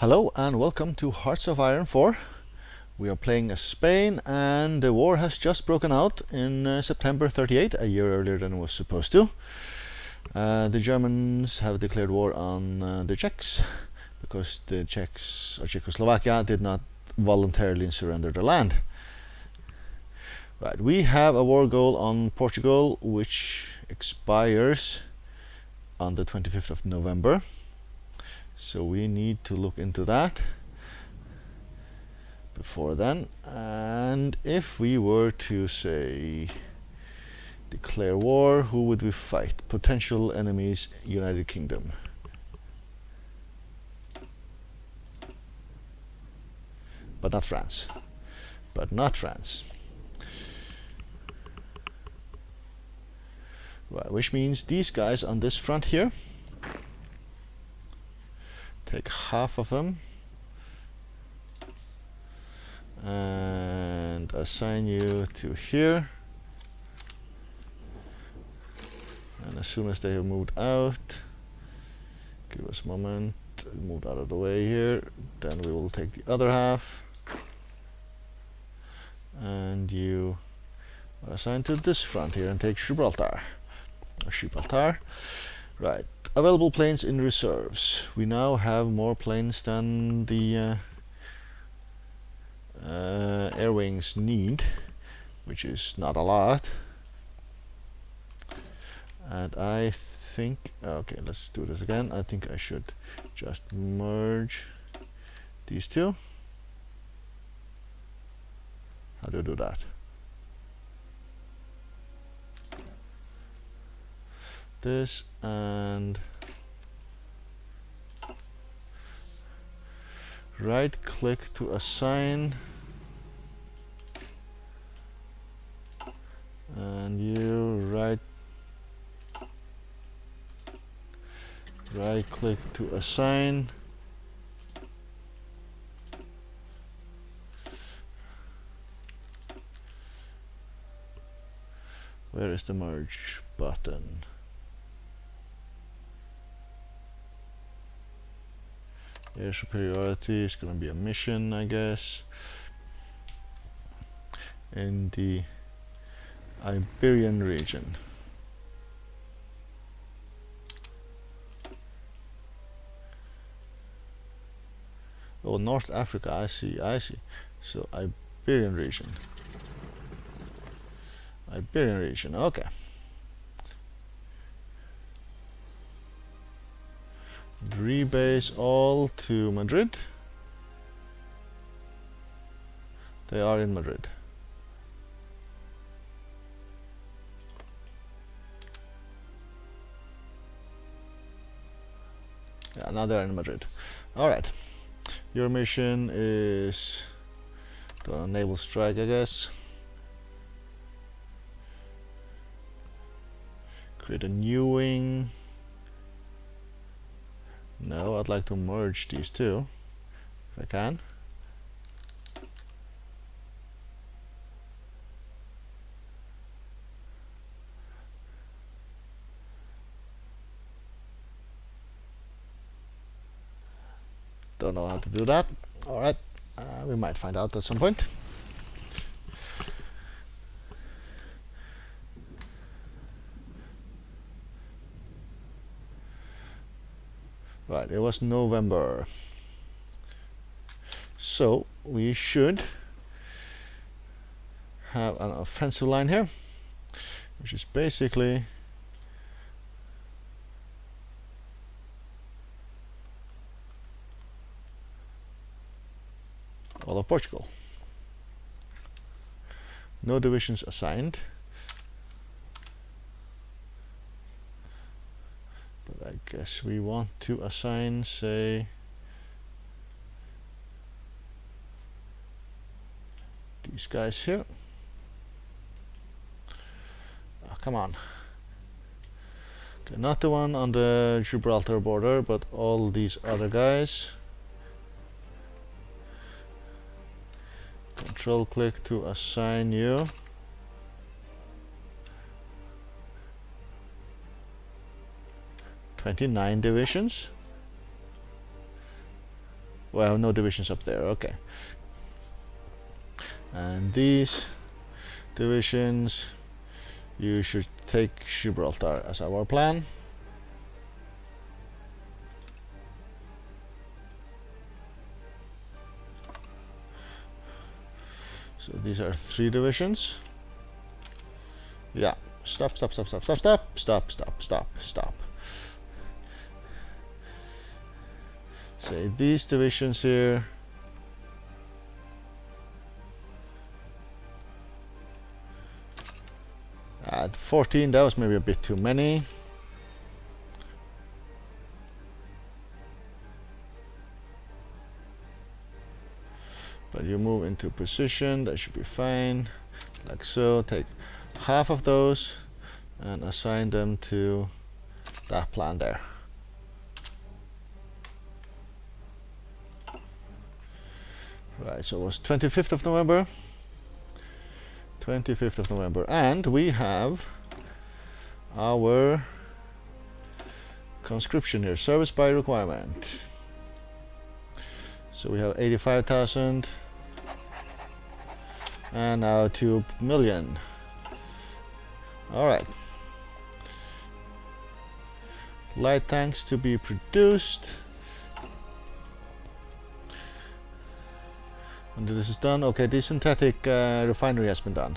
Hello and welcome to Hearts of Iron 4. We are playing as Spain, and the war has just broken out in September 38, a year earlier than it was supposed to. The Germans have declared war on the Czechs because the Czechs or Czechoslovakia did not voluntarily surrender their land. Right, we have a war goal on Portugal which expires on the 25th of November. So we need to look into that before then. And if we were to say declare war, who would we fight? Potential enemies, United Kingdom. But not France. But not France. Right, which means these guys on this front here, take half of them and assign you to here, and as soon as they have moved out, give us a moment, move out of the way here, then we will take the other half, and you are assigned to this front here and take Gibraltar. Right, available planes in reserves. We now have more planes than the air wings need, which is not a lot. And I think, okay, let's do this again. I think I should just merge these two. How do you do that? This and right click to assign, and you right click to assign, where is the merge button? Air superiority is going to be a mission, I guess, in the Iberian region. Oh, North Africa, I see. So Iberian region, okay. Rebase all to Madrid. They are in Madrid. Yeah, now they're in Madrid. Alright. Your mission is to naval strike, I guess. Create a new wing. No, I'd like to merge these two, if I can. Don't know how to do that. Alright, we might find out at some point. Right, it was November. So we should have an offensive line here, which is basically all of Portugal. No divisions assigned. But I guess we want to assign, say, these guys here. Oh, come on. Okay, not the one on the Gibraltar border, but all these other guys. Control click to assign you. '29 divisions. Well, no divisions up there. Okay. And these divisions, you should take Gibraltar as our plan. So these are 3 divisions. Yeah. Stop. Say these divisions here. At 14, that was maybe a bit too many. But you move into position, that should be fine. Like so. Take half of those and assign them to that plan there. Right, so it was 25th of November. 25th of November. And we have our conscription here, service by requirement. So we have 85,000 and now 2 million. Alright. Light tanks to be produced. When this is done, okay, the synthetic refinery has been done.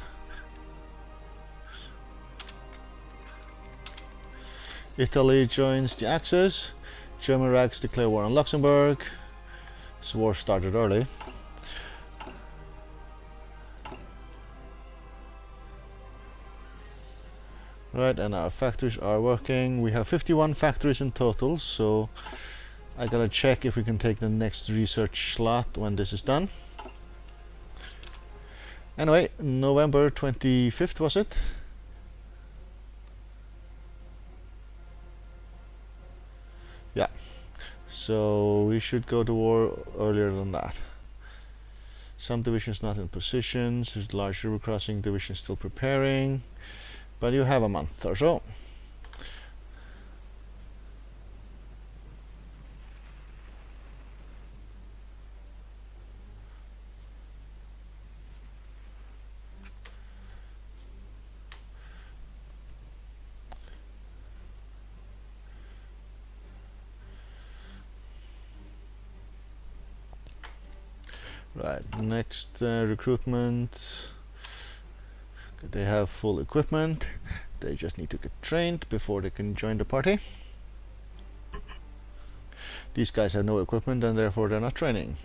Italy joins the Axis. German Reichs declare war on Luxembourg. This war started early. Right, and our factories are working. We have 51 factories in total, so I gotta check if we can take the next research slot when this is done. Anyway, November 25th was it? Yeah. So we should go to war earlier than that. Some divisions not in positions. There's large river crossing divisions still preparing. But you have a month or so. Right, next recruitment. They have full equipment. They just need to get trained before they can join the party. These guys have no equipment and therefore they're not training.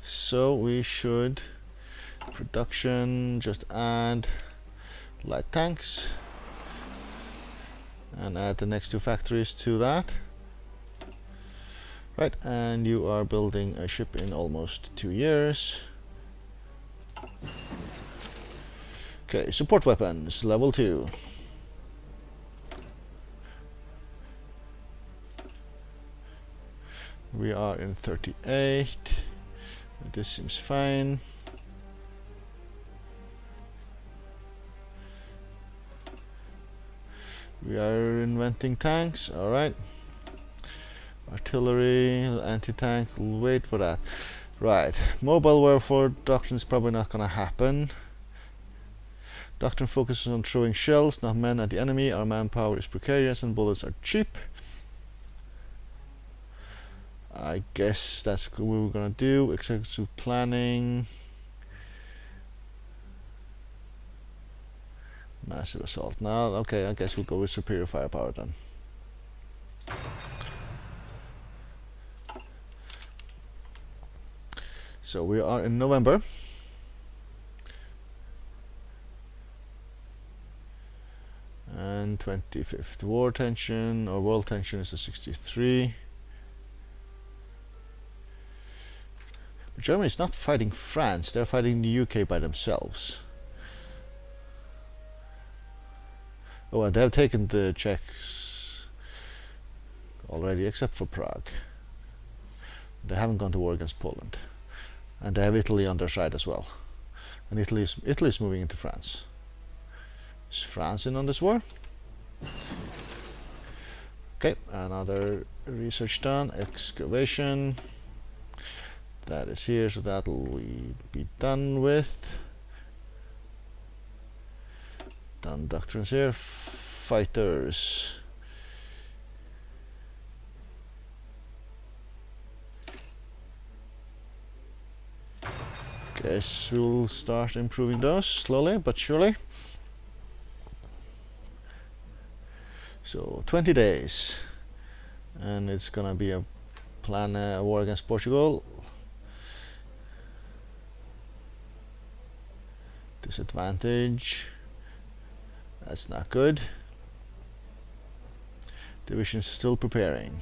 So we should production just add light tanks and add the next 2 factories to that. Right, and you are building a ship in almost 2 years. Okay, support weapons, level 2. We are in 38. This seems fine. We are inventing tanks, alright. Artillery, anti-tank, we'll wait for that. Right, mobile warfare doctrine is probably not going to happen. Doctrine focuses on throwing shells, not men at the enemy. Our manpower is precarious and bullets are cheap. I guess that's what we're going to do. Executive planning. Massive assault. Now, okay, I guess we'll go with superior firepower then. So we are in November. And 25th. War tension or world tension is a 63. But Germany is not fighting France, they're fighting the UK by themselves. Oh, and they have taken the Czechs already, except for Prague. They haven't gone to war against Poland. And they have Italy on their side as well. And Italy is moving into France. Is France in on this war? Okay, another research done. Excavation. That is here, so that'll be done with. Done doctrines here. Fighters. Guess we'll start improving those slowly but surely. So 20 days, and it's gonna be a plan a war against Portugal. Disadvantage. That's not good. Division's still preparing.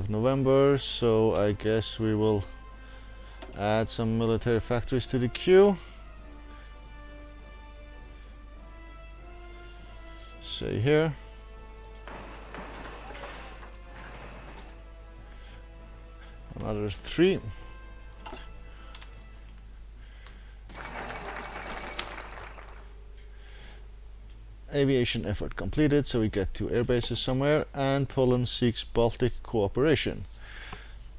November 20th, so I guess we will add some military factories to the queue. Say here. Another 3. Aviation effort completed, so we get 2 air bases somewhere, and Poland seeks Baltic cooperation.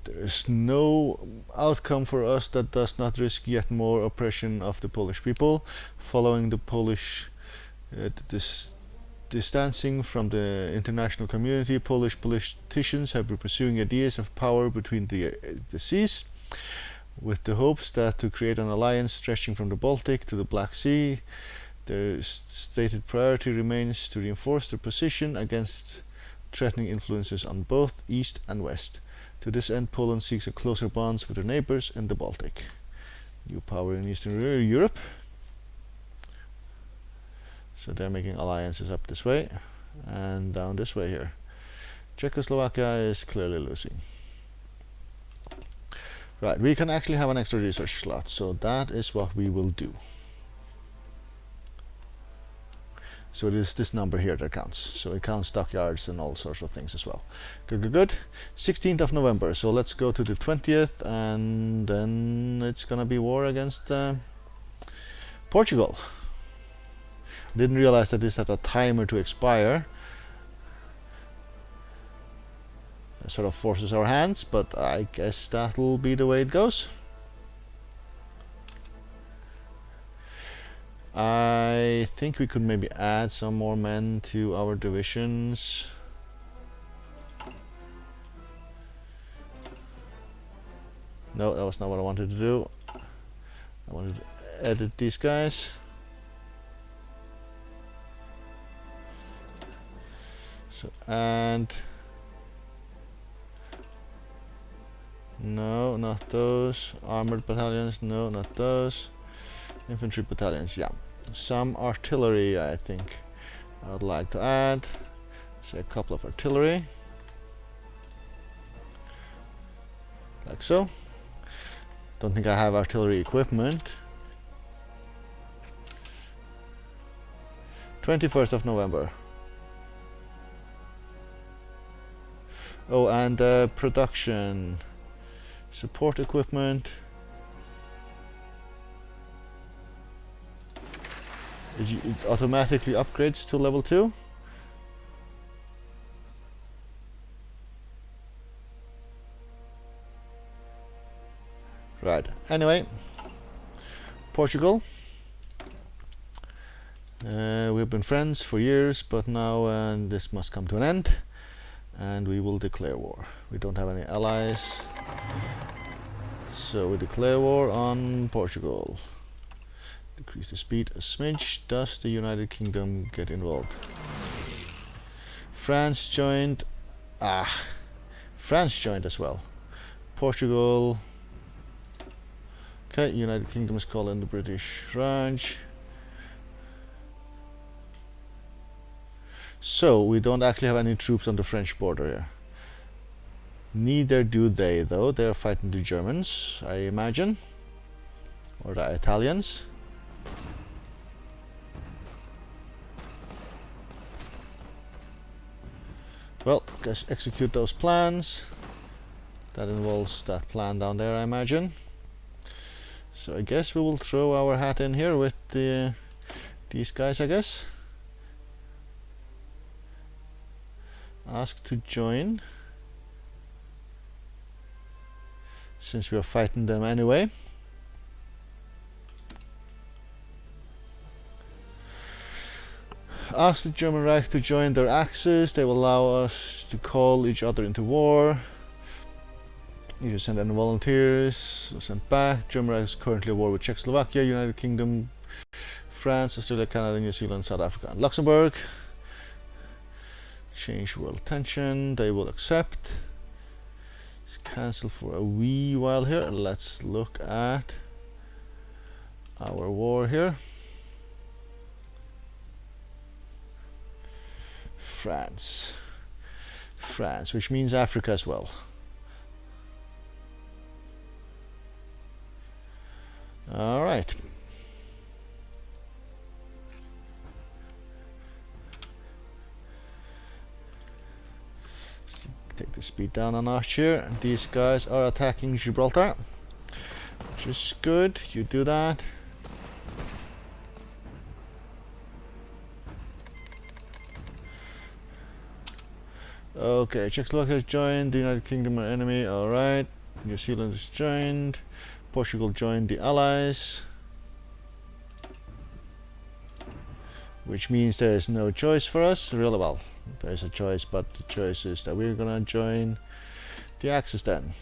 There is no outcome for us that does not risk yet more oppression of the Polish people. Following the Polish distancing from the international community, Polish politicians have been pursuing ideas of power between the seas, with the hopes that to create an alliance stretching from the Baltic to the Black Sea. Their stated priority remains to reinforce their position against threatening influences on both East and West. To this end, Poland seeks a closer bonds with their neighbors in the Baltic. New power in Eastern Europe. So they're making alliances up this way and down this way here. Czechoslovakia is clearly losing. Right, we can actually have an extra research slot, so that is what we will do. So it is this number here that counts. So it counts stockyards and all sorts of things as well. Good. 16th November. So let's go to the 20th, and then it's gonna be war against Portugal. Didn't realize that this had a timer to expire. That sort of forces our hands, but I guess that'll be the way it goes. I think we could maybe add some more men to our divisions. No, that was not what I wanted to do. I wanted to edit these guys. So, and no, not those. Armored battalions, no, not those. Infantry battalions, yeah. Some artillery, I think I would like to add. Say a couple of artillery. Like so. Don't think I have artillery equipment. 21st November. Oh, and production. Support equipment. It automatically upgrades to level 2. Right, anyway, Portugal. We've been friends for years, but now this must come to an end, and we will declare war. We don't have any allies, so we declare war on Portugal. Decrease the speed a smidge. Does the United Kingdom get involved? France joined. France joined as well. Portugal. Okay, United Kingdom is calling the British Raj. So we don't actually have any troops on the French border here. Neither do they, though. They're fighting the Germans, I imagine, or the Italians. Guess execute those plans. That involves that plan down there, I imagine. So I guess we will throw our hat in here with these guys, I guess. Ask to join, since we are fighting them anyway. Ask the German Reich to join their Axis. They will allow us to call each other into war. You can send any volunteers. Sent back. German Reich is currently at war with Czechoslovakia, United Kingdom, France, Australia, Canada, New Zealand, South Africa, and Luxembourg. Change world tension. They will accept. Cancel for a wee while here. Let's look at our war here. France, which means Africa as well. All right. Take the speed down a notch here. These guys are attacking Gibraltar, which is good. You do that. Okay, Czechoslovakia has joined. The United Kingdom are enemy. Alright. New Zealand is joined. Portugal joined the Allies. Which means there is no choice for us. Really, well, there is a choice, but the choice is that we're gonna join the Axis then.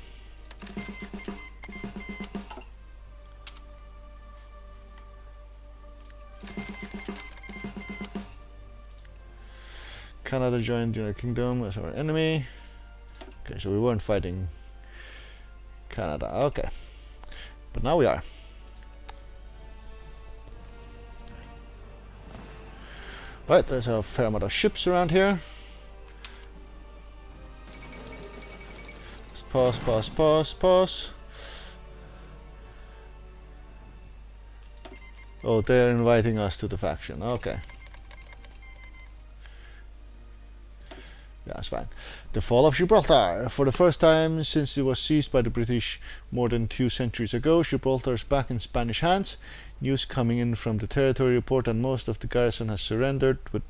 Canada joined the United Kingdom as our enemy. Okay, so we weren't fighting Canada. Okay, but now we are. Right, there's a fair amount of ships around here. Just pause. Oh, they're inviting us to the faction. Okay. Yeah, that's fine. The fall of Gibraltar. For the first time since it was seized by the British more than 2 centuries ago, Gibraltar is back in Spanish hands. News coming in from the territory report that most of the garrison has surrendered, but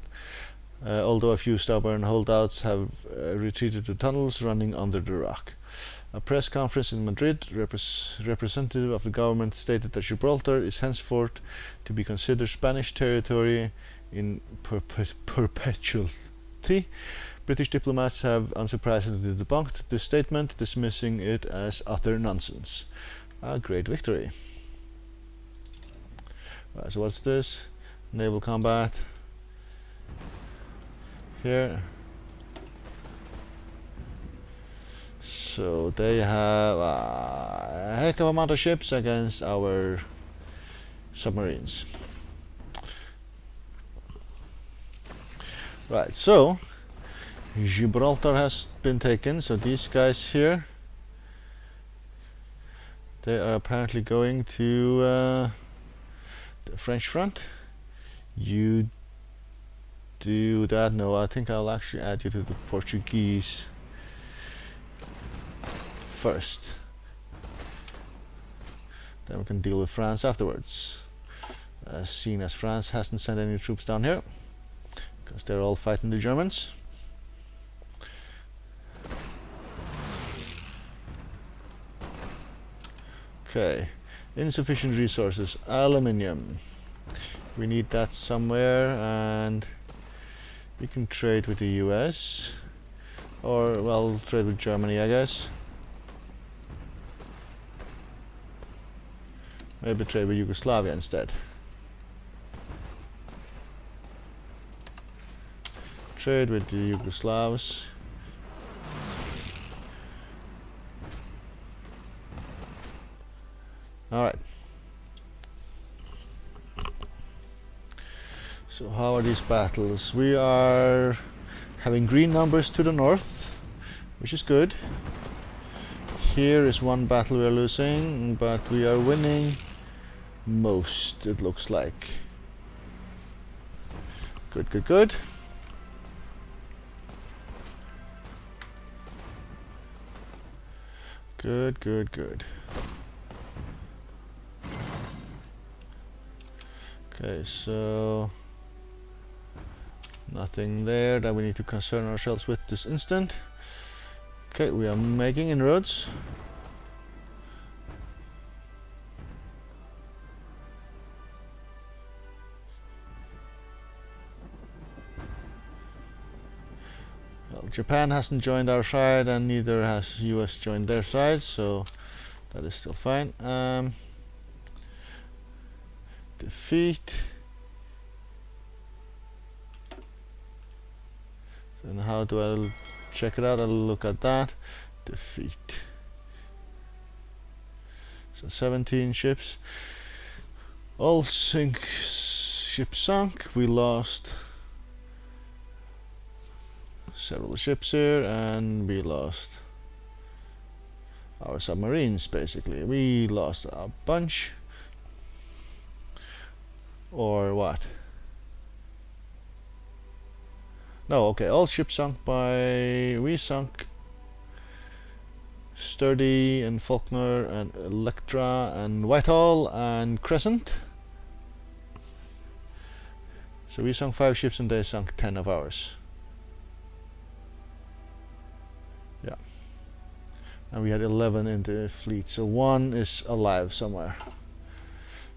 although a few stubborn holdouts have retreated to tunnels running under the rock. A press conference in Madrid, representative of the government stated that Gibraltar is henceforth to be considered Spanish territory in perpetuity. British diplomats have unsurprisingly debunked this statement, dismissing it as utter nonsense. A great victory. Right, so what's this? Naval combat. Here. So they have a heck of a amount of ships against our submarines. Right, so Gibraltar has been taken, so these guys here, they are apparently going to the French front. You do that? No, I think I'll actually add you to the Portuguese first. Then we can deal with France afterwards. Seeing as France hasn't sent any troops down here, because they're all fighting the Germans. Okay, insufficient resources. Aluminium. We need that somewhere, and we can trade with the US, or well, trade with Germany, I guess. Maybe trade with Yugoslavia instead. Trade with the Yugoslavs. Alright. So how are these battles? We are having green numbers to the north, which is good. Here is one battle we are losing, but we are winning most, it looks like. Good. Good, good, good. Okay, so nothing there that we need to concern ourselves with this instant. Okay, we are making inroads. Well, Japan hasn't joined our side, and neither has US joined their side, so that is still fine. Defeat. And how do I check it out? I'll look at that. Defeat. So 17 ships. All ships sunk. We lost several ships here, and we lost our submarines, basically. We lost a bunch. Or what? No, okay, all ships sunk by... We sunk Sturdy and Faulkner and Electra and Whitehall and Crescent. So we sunk 5 ships and they sunk 10 of ours. Yeah. And we had 11 in the fleet, so 1 is alive somewhere.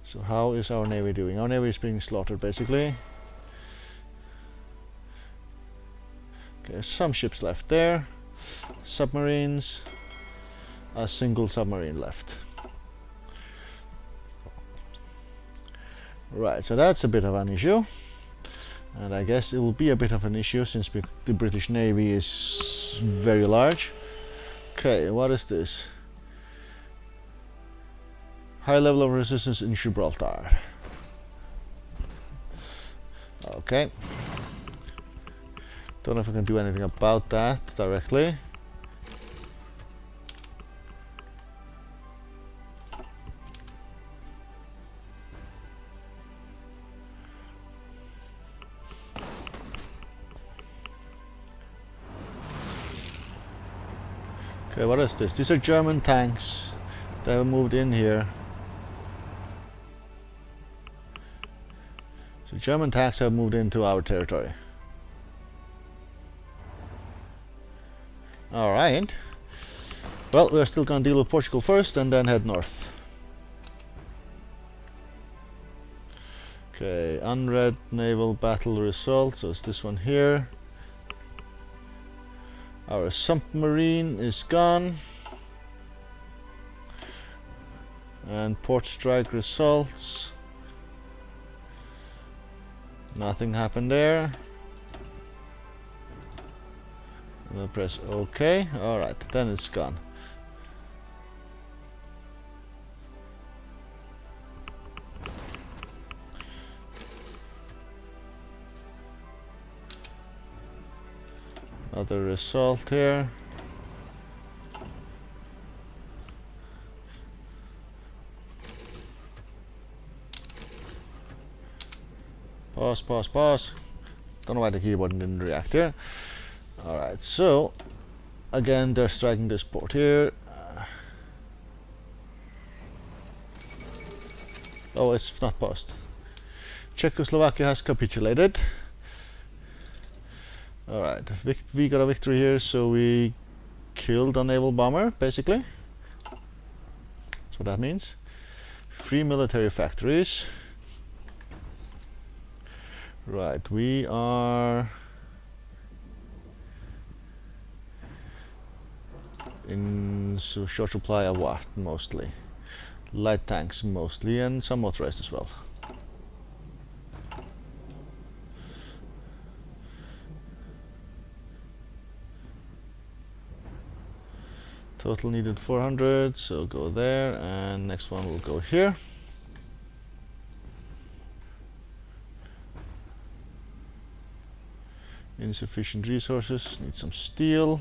So how is our navy doing? Our navy is being slaughtered, basically. Okay, some ships left there. Submarines. A single submarine left. Right, so that's a bit of an issue. And I guess it will be a bit of an issue since the British Navy is very large. Okay, what is this? High level of resistance in Gibraltar. Okay. Don't know if I can do anything about that directly. Okay, what is this? These are German tanks that have moved in here. So German tanks have moved into our territory. Alright. Well, we're still gonna deal with Portugal first and then head north. Okay, unread naval battle result. So it's this one here. Our submarine is gone. And port strike results. Nothing happened there. And then press OK. Alright, then it's gone. Another result here. Pause, pause, pause. Don't know why the keyboard didn't react here. Alright, so again they're striking this port here. Oh, it's not paused. Czechoslovakia has capitulated. Alright, we got a victory here, so we killed a naval bomber, basically. That's what that means. Free military factories. Right, we are in short supply of what, mostly? Light tanks, mostly, and some motorized as well. Total needed 400, so go there, and next one will go here. Insufficient resources, need some steel.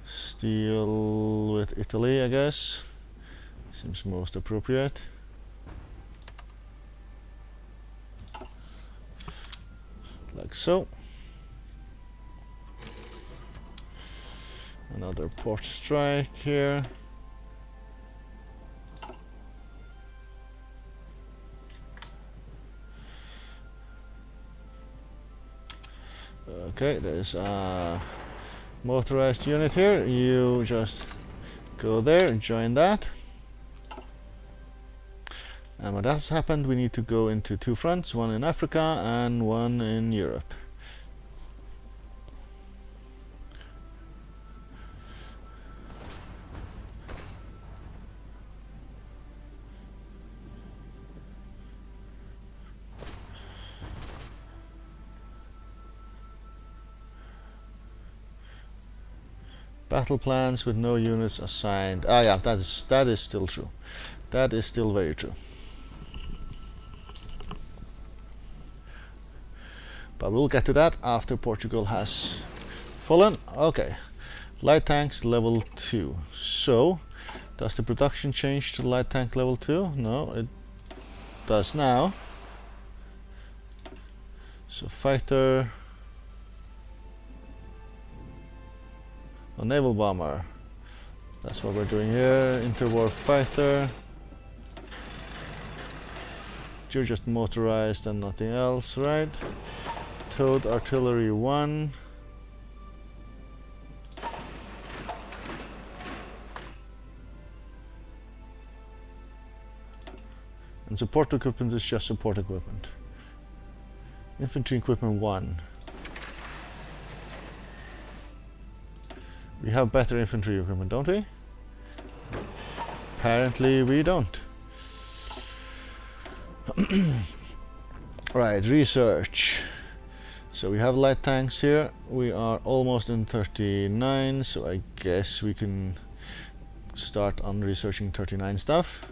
Steel with Italy, I guess. Seems most appropriate. Like so. another port strike here. Okay, there's a motorized unit here. You just go there and join that. And when that's happened, we need to go into two fronts, one in Africa and one in Europe. Battle plans with no units assigned. Ah, yeah, that is still true. That is still very true. But we'll get to that after Portugal has fallen. Okay, light tanks level 2. So, does the production change to light tank level 2? No, it does now. So fighter. A naval bomber. That's what we're doing here. Interwar fighter. You're just motorized and nothing else, right? Towed artillery 1. And support equipment is just support equipment. Infantry equipment 1. We have better infantry equipment, don't we? Apparently we don't. Right, research. So we have light tanks here. We are almost in 39, so I guess we can start on researching 39 stuff,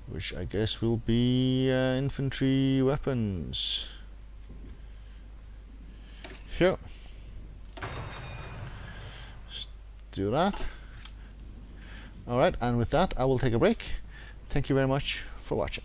which I guess will be infantry weapons. Here. Do that. Alright, and with that I will take a break. Thank you very much for watching.